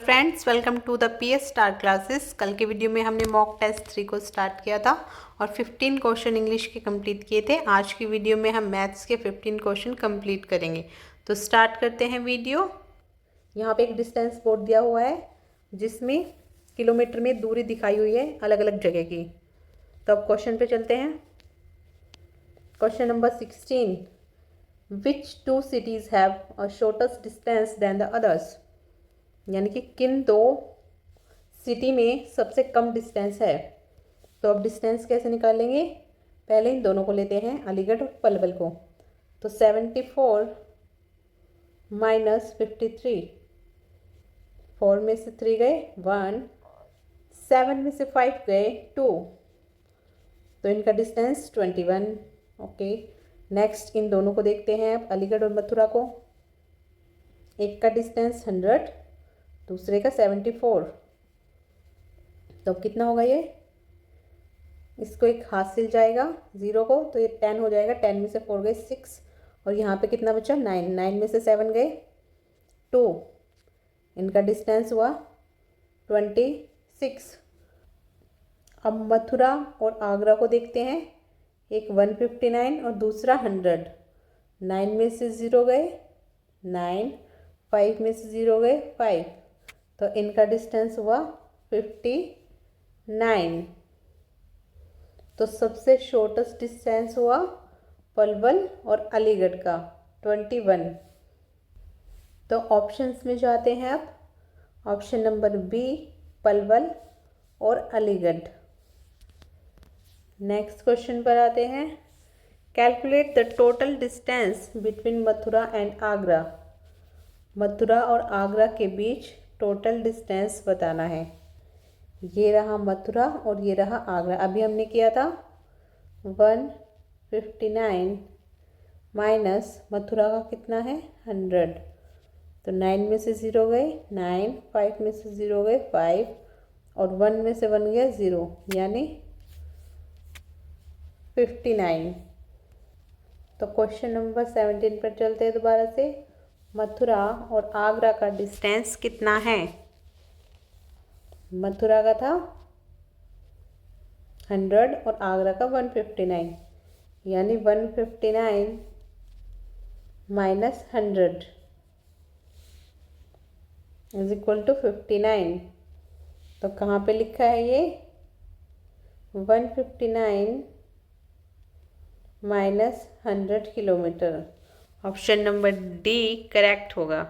Friends, welcome to the PS star classes. कल के video में हमने मॉक टेस्ट 3 को स्टार्ट किया था और 15 क्वेश्चन इंग्लिश के कंप्लीट किए थे। आज की वीडियो में हम मैथ्स के 15 क्वेश्चन कंप्लीट करेंगे। तो स्टार्ट करते हैं वीडियो। यहाँ पे एक डिस्टेंस बोर्ड दिया हुआ है जिसमें किलोमीटर में दूरी दिखाई हुई है अलग अलग जगह की। तो अब क्वेश्चन पे चलते हैं। Question number 16, which two cities have a shortest distance than the others. यानी कि किन दो सिटी में सबसे कम डिस्टेंस है। तो अब डिस्टेंस कैसे निकालेंगे, पहले इन दोनों को लेते हैं, अलीगढ़ और पलवल को। तो 74 माइनस 53, 4 में से 3 गए 1, 7 में से 5 गए 2, तो इनका डिस्टेंस 21। ओके, नेक्स्ट इन दोनों को देखते हैं अब, अलीगढ़ और मथुरा को। एक का डिस्टेंस 100, दूसरे का 74। तो अब कितना होगा ये, इसको एक हाथ सिल जाएगा 0 को, तो ये 10 हो जाएगा। 10 में से 4 गए 6 और यहाँ पे कितना बचा 9, 9 में से 7 गए 2, इनका डिस्टेंस हुआ 26। अब मथुरा और आगरा को देखते हैं, एक 159 और दूसरा 100। 9 में से 0 गए 9, 5 में से 0 गए 5, तो इनका डिस्टेंस हुआ 59। तो सबसे शॉर्टेस्ट डिस्टेंस हुआ पलवल और अलीगढ़ का 21। तो ऑप्शंस में जाते हैं अब, ऑप्शन नंबर बी पलवल और अलीगढ़। नेक्स्ट क्वेश्चन पर आते हैं। Calculate the total distance between Mathura and Agra. Mathura और आगरा के बीच टोटल डिस्टेंस बताना है। ये रहा मथुरा और ये रहा आगरा। अभी हमने किया था 159 माइनस मथुरा का कितना है 100, तो 9 में से 0 गए 9, 5 में से 0 गए 5 और 1 में से 1 गया 0, यानी 59। तो क्वेश्चन नंबर 17 पर चलते हैं दोबारा से। मथुरा और आगरा का डिस्टेंस कितना है। मथुरा का था 100 और आगरा का 159, यानी 159 माइनस 100 इज इक्वल टू 59। तो कहाँ पे लिखा है ये, 159 minus 100 kilometre. Option number D correct होगा।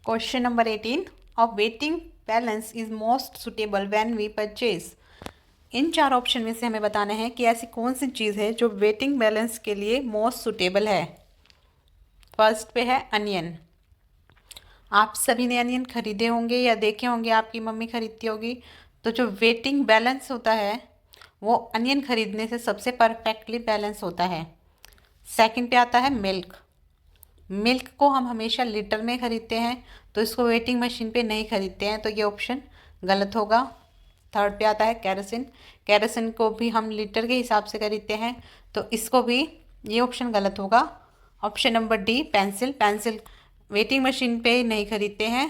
Question number 18, a waiting balance is most suitable when we purchase. इन 4 ऑप्शन में से हमें बताना है कि ऐसी कौन सी चीज़ है जो वेटिंग बैलेंस के लिए मोस्ट सुटेबल है। फर्स्ट पे है अनियन। आप सभी ने अनियन खरीदे होंगे या देखे होंगे, आपकी मम्मी खरीदती होगी। तो जो वेटिंग बैलेंस होता है वो अनियन खरीदने से सबसे परफेक्टली बैलेंस होता है। सेकंड पे आता है मिल्क। मिल्क को हम हमेशा लीटर में खरीदते हैं, तो इसको वेटिंग मशीन पे नहीं खरीदते हैं, तो ये ऑप्शन गलत होगा। थर्ड पे आता है केरोसिन। केरोसिन को भी हम लीटर के हिसाब से खरीदते हैं, तो इसको भी ये ऑप्शन गलत होगा। Option number D pencil. Pencil waiting machine पे नहीं खरीदते हैं,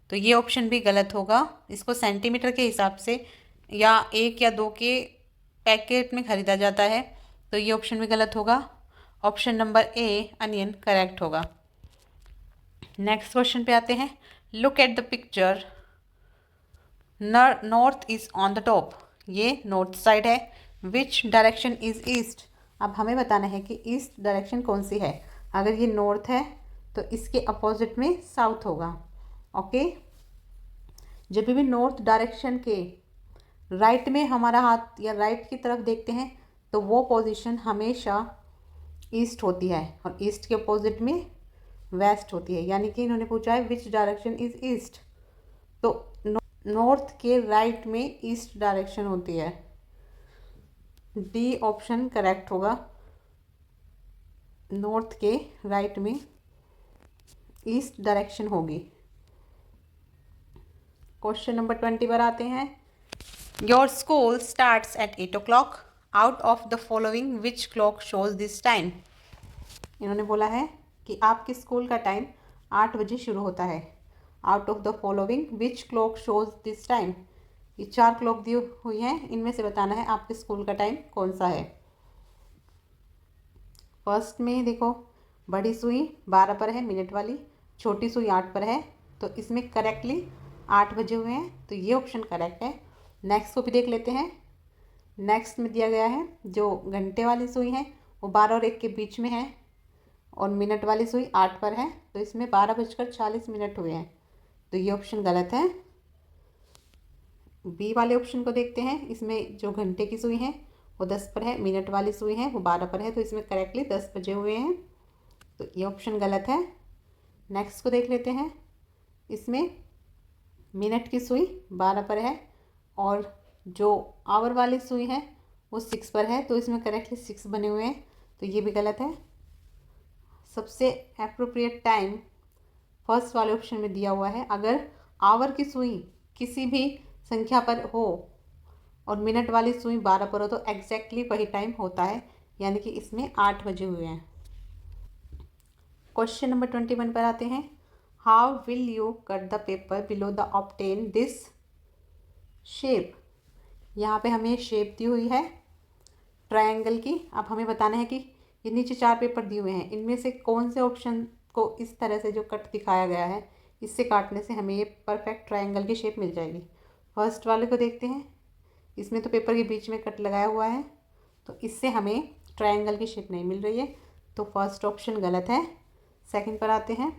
तो ये ऑप्शन भी गलत होगा। इसको सेंटीमीटर के हिसाब से या 1 या 2 के पैकेट में ख़रीदा जाता है, तो ये ऑप्शन भी गलत होगा। Option number A onion correct होगा। नेक्स्ट क्वेश्चन पे आते हैं। Look at the picture, north is on the top. ये नॉर्थ साइड है। Which direction is east. अब हमें बताना है कि ईस्ट डायरेक्शन कौन सी है। अगर ये नॉर्थ है तो इसके अपोजिट में साउथ होगा। ओके, जब भी नॉर्थ डायरेक्शन के राइट में हमारा हाथ या राइट की तरफ देखते हैं तो वो पोजीशन हमेशा ईस्ट होती है और ईस्ट के अपोजिट में वेस्ट होती है। यानी कि इन्होंने पूछा है विच डायरेक्शन इज ईस्ट, तो नॉर्थ के राइट में ईस्ट डायरेक्शन होती है। डी ऑप्शन करेक्ट होगा। नॉर्थ के राइट में ईस्ट डायरेक्शन होगी। क्वेश्चन नंबर 20 पर आते हैं। Your school starts at 8 o'clock. Out of the following which clock shows this time. इन्होंने बोला है कि आपके स्कूल का टाइम 8 बजे शुरू होता है। Out of the following which clock shows this time. ये 4 क्लॉक दी हुई हैं, इनमें से बताना है आपके स्कूल का टाइम कौन सा है। फर्स्ट में देखो, बड़ी सुई 12 पर है मिनट वाली, छोटी सुई 8 पर है, तो इसमें करेक्टली 8 बजे हुए हैं, तो ये ऑप्शन करेक्ट है। नेक्स्ट को भी देख लेते हैं। नेक्स्ट में दिया गया है जो घंटे वाली सुई है वो 12 और 1 के बीच में है, और मिनट वाली सुई 8 पर है, तो इसमें 12:40 हुए हैं, तो ये ऑप्शन गलत है। बी वाले ऑप्शन को देखते हैं। इसमें जो घंटे की सुई है वो 10 पर है, मिनट वाली सुई है वो 12 पर है, तो इसमें करेक्टली 10 बजे हुए हैं, तो ये ऑप्शन गलत है। नेक्स्ट को देख लेते हैं। इसमें मिनट की सुई 12 पर है और जो आवर वाली सुई है वो 6 पर है, तो इसमें करेक्टली 6 बने हुए हैं, तो ये भी गलत है। सबसे एप्रोप्रिएट टाइम फर्स्ट वाले ऑप्शन में दिया हुआ है। अगर आवर की सुई किसी भी संख्या पर हो और मिनट वाली सुई 12 पर हो तो एग्जैक्टली वही टाइम होता है, यानी कि इसमें 8 बजे हुए हैं। क्वेश्चन नंबर 21 पर आते हैं। How will you cut the paper below the obtain this shape. यहाँ पे हमें शेप दी हुई है ट्रायंगल की। अब हमें बताना है कि ये नीचे 4 पेपर दिए हुए हैं, इनमें से कौन से ऑप्शन को इस तरह से जो कट दिखाया गया है इससे काटने से हमें ये परफेक्ट ट्रायंगल की शेप मिल जाएगी। फर्स्ट वाले को देखते हैं। इसमें तो पेपर के बीच में कट लगाया हुआ है, तो इससे हमें ट्रायंगल की शेप नहीं मिल रही है, तो फर्स्ट ऑप्शन गलत है। सेकंड पर आते हैं।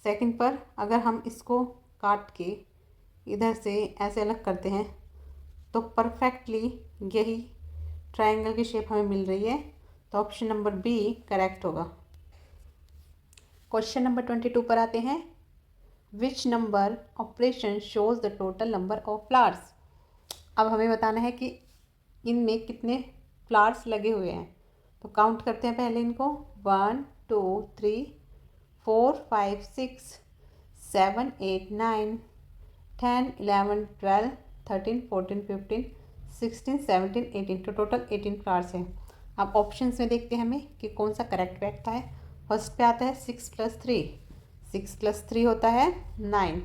सेकंड पर अगर हम इसको काट के इधर से ऐसे अलग करते हैं तो परफेक्टली यही ट्रायंगल की शेप हमें मिल रही है, तो ऑप्शन नंबर बी करेक्ट होगा। क्वेश्चन नंबर 22 पर आते हैं। Which number operation shows the total number of flowers. अब हमें बताना है कि इनमें कितने फ्लावर्स लगे हुए हैं, तो काउंट करते हैं पहले इनको। 1 2 3 4 5 6 7 8 9 10 11 12 13 14 15 16 17 18, तो टोटल 18 फ्लावर्स हैं। अब ऑप्शंस में देखते हैं हमें कि कौन सा करेक्ट बैठता है। फर्स्ट पे आता है 6 + 3, 6 + 3 होता है 9,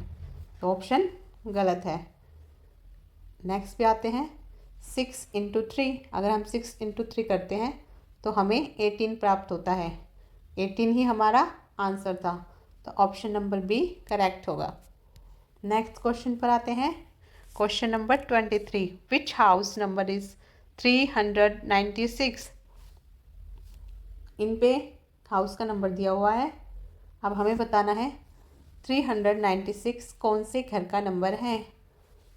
तो ऑप्शन गलत है। नेक्स्ट पे आते हैं 6 × 3, अगर हम 6 × 3 करते हैं तो हमें 18 प्राप्त होता है, 18 ही हमारा आंसर था, तो ऑप्शन नंबर बी करेक्ट होगा। नेक्स्ट क्वेश्चन पर आते हैं। Question number 23। Which house number is 396। इन पे हाउस का नंबर दिया हुआ है। अब हमें बताना है 396 कौन से घर का नंबर है,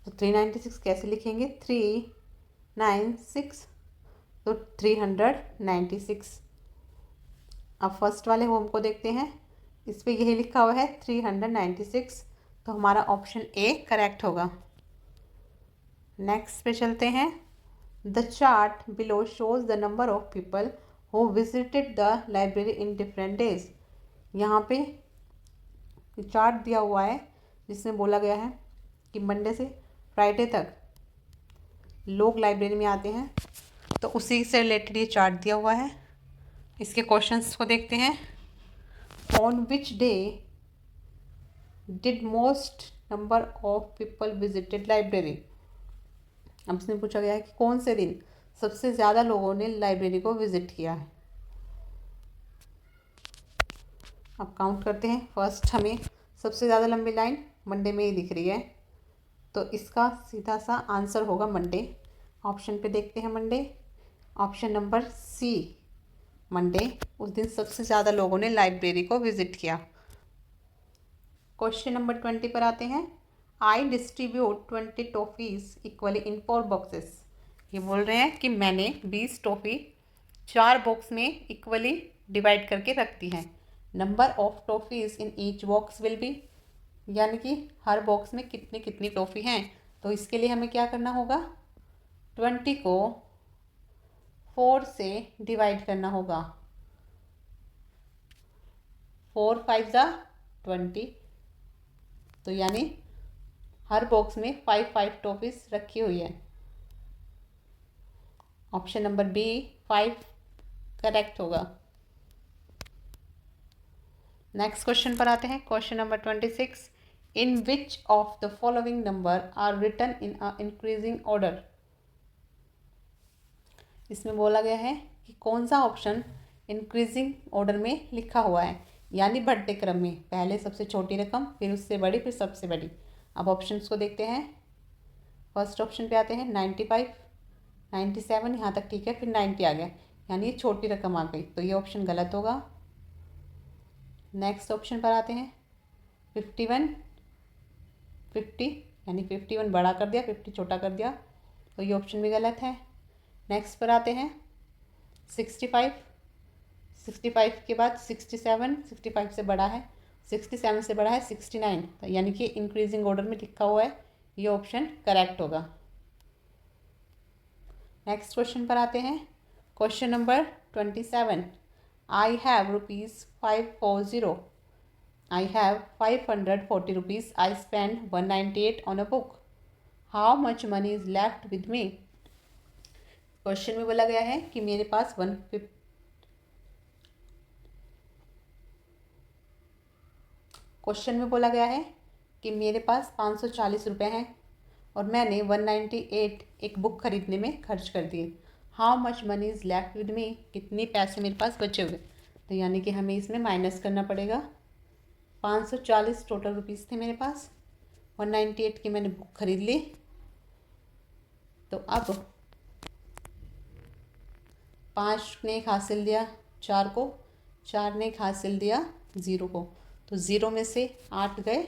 तो 396 कैसे लिखेंगे। 396, तो 396। अब फर्स्ट वाले होम को देखते हैं। इस पर यही लिखा हुआ है 396, तो हमारा ऑप्शन ए करेक्ट होगा। नेक्स्ट पे चलते हैं। The chart below shows the number of people who visited the library in different days. यहाँ पे चार्ट दिया हुआ है जिसमें बोला गया है कि मंडे से फ्राइडे तक लोग लाइब्रेरी में आते हैं, तो उसी से रिलेटेड ये चार्ट दिया हुआ है। इसके क्वेश्चंस को देखते हैं। On which day did most number of people visited library. अब इसमें पूछा गया है कि कौन से दिन सबसे ज़्यादा लोगों ने लाइब्रेरी को विजिट किया है। अब काउंट करते हैं। फर्स्ट हमें सबसे ज़्यादा लंबी लाइन मंडे में ही दिख रही है, तो इसका सीधा सा आंसर होगा मंडे। ऑप्शन पे देखते हैं Monday, option number C Monday, उस दिन सबसे ज़्यादा लोगों ने लाइब्रेरी को विजिट किया। क्वेश्चन नंबर 20 पर आते हैं। I distribute 20 toffees equally in 4 boxes. ये बोल रहे हैं कि मैंने 20 टॉफ़ी 4 बॉक्स में इक्वली डिवाइड करके रख दी हैं। Number of toffees in each box will be, यानी कि हर बॉक्स में कितनी कितनी टॉफ़ी हैं, तो इसके लिए हमें क्या करना होगा। 20 को 4 से डिवाइड करना होगा। 4 5 ज़ा 20, तो यानी हर बॉक्स में 5 टॉफ़ीज़ रखी हुई है। ऑप्शन नंबर बी 5 करेक्ट होगा। नेक्स्ट क्वेश्चन पर आते हैं। Question number 26, in which of the following number are written in a increasing order. इसमें बोला गया है कि कौन सा ऑप्शन इंक्रीजिंग ऑर्डर में लिखा हुआ है, यानी बढ़ते क्रम में, पहले सबसे छोटी रकम, फिर उससे बड़ी, फिर सबसे बड़ी। अब ऑप्शंस को देखते हैं। फर्स्ट ऑप्शन पे आते हैं 95, 97, यहाँ तक ठीक है, फिर 90 आ गया, यानी ये छोटी रकम आ गई, तो ये ऑप्शन गलत होगा। नेक्स्ट ऑप्शन पर आते हैं 51, 50, यानी 51 बड़ा कर दिया, 50 छोटा कर दिया, तो ये ऑप्शन भी गलत है। नेक्स्ट पर आते हैं 65, 65 के बाद 67, 65 से बड़ा है, 67 से बड़ा है 69, तो यानी कि इंक्रीजिंग ऑर्डर में लिखा हुआ है, ये ऑप्शन करेक्ट होगा। नेक्स्ट क्वेश्चन पर आते हैं। Question number 27, I have ₹540, I have 540 rupees, I spend 198 on a book, how much money is left with me. Question में बोला गया है कि मेरे पास क्वेश्चन में बोला गया है कि मेरे पास 540 रुपये हैं और मैंने 198 एक बुक खरीदने में खर्च कर दिए। How much money is left with me, कितने पैसे मेरे पास बचे हुए, तो यानी कि हमें इसमें माइनस करना पड़ेगा। 540 टोटल रुपीज़ थे मेरे पास, 198 की मैंने बुक खरीद ली, तो अब 5 ने एक हासिल दिया 4 को, 4 ने एक हासिल दिया 0 को, तो 0 में से 8 गए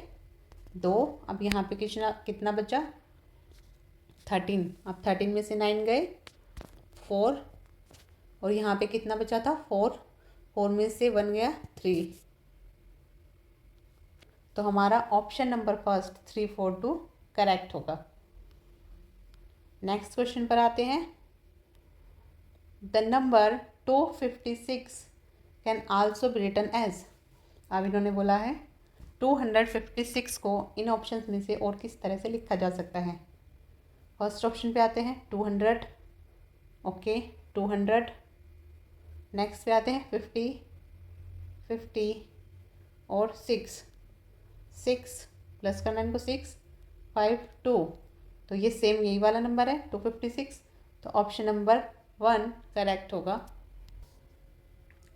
2, अब यहाँ पे कितना बचा 13, अब 13 में से 9 गए 4, और यहाँ पे कितना बचा था 4, 4 में से 1 गया 3, तो हमारा ऑप्शन नंबर फर्स्ट 342 करेक्ट होगा। नेक्स्ट क्वेश्चन पर आते हैं। The number 256 can also be written as. अब इन्होंने बोला है 256 को इन ऑप्शंस में से और किस तरह से लिखा जा सकता है। फर्स्ट ऑप्शन पे आते हैं 200, ओके 200। नेक्स्ट पे आते हैं 50, 50 और 6 प्लस करना इनको 6, 5, 2, तो ये सेम यही वाला नंबर है 256, तो ऑप्शन नंबर 1 करेक्ट होगा।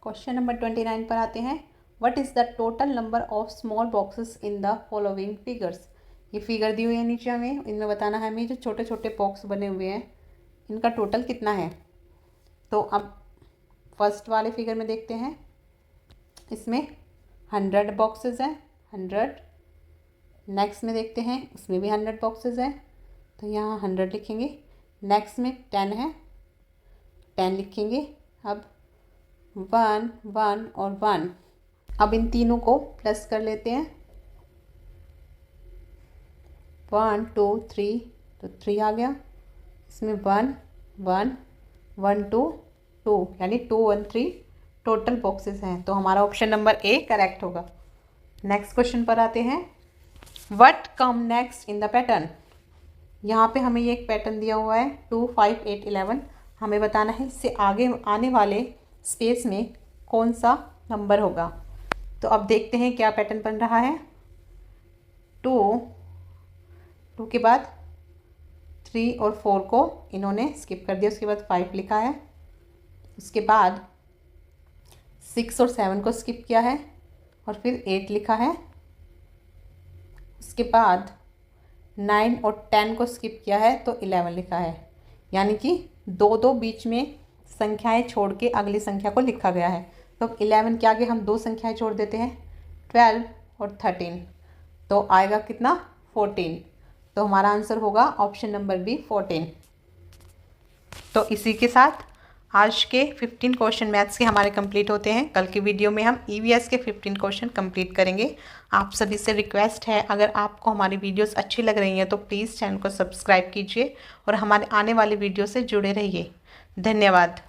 क्वेश्चन नंबर 29 पर आते हैं। What is the total number of small boxes in the following figures. ये फिगर दी हुई है नीचे हमें, इनमें बताना है हमें जो छोटे छोटे बॉक्स बने हुए हैं इनका टोटल कितना है। तो अब फर्स्ट वाले फिगर में देखते हैं, इसमें 100 बॉक्सेस हैं, 100। नेक्स्ट में देखते हैं इसमें भी 100 बॉक्सेस हैं, तो यहाँ 100 लिखेंगे। नेक्स्ट में 10 है, 10 लिखेंगे। अब 1, 1 और 1, अब इन तीनों को प्लस कर लेते हैं, 1, 2, 3, तो 3 आ गया। इसमें 1, 1, 1, 2, 2, यानी 2, 1, 3 टोटल बॉक्सेस हैं, तो हमारा ऑप्शन नंबर ए करेक्ट होगा। नेक्स्ट क्वेश्चन पर आते हैं। What come next in the pattern. यहाँ पे हमें ये एक पैटर्न दिया हुआ है 2, 5, 8, 11, हमें बताना है इससे आगे आने वाले स्पेस में कौन सा नंबर होगा। तो अब देखते हैं क्या पैटर्न बन रहा है। 2 के बाद 3 और 4 को इन्होंने स्किप कर दिया, उसके बाद 5 लिखा है, उसके बाद 6 और 7 को स्किप किया है और फिर 8 लिखा है, उसके बाद 9 और 10 को स्किप किया है तो 11 लिखा है, यानी कि 2 बीच में संख्याएं छोड़ के अगली संख्या को लिखा गया है। तो 11 के आगे हम 2 संख्याएं छोड़ देते हैं, 12 और 13, तो आएगा कितना 14, तो हमारा आंसर होगा ऑप्शन नंबर बी 14। तो इसी के साथ आज के 15 क्वेश्चन मैथ्स के हमारे कंप्लीट होते हैं। कल की वीडियो में हम ईवीएस के 15 क्वेश्चन कंप्लीट करेंगे। आप सभी से रिक्वेस्ट है, अगर आपको हमारी वीडियोस अच्छी लग रही हैं तो प्लीज़ चैनल को सब्सक्राइब कीजिए और हमारे आने वाली वीडियो से जुड़े रहिए। धन्यवाद।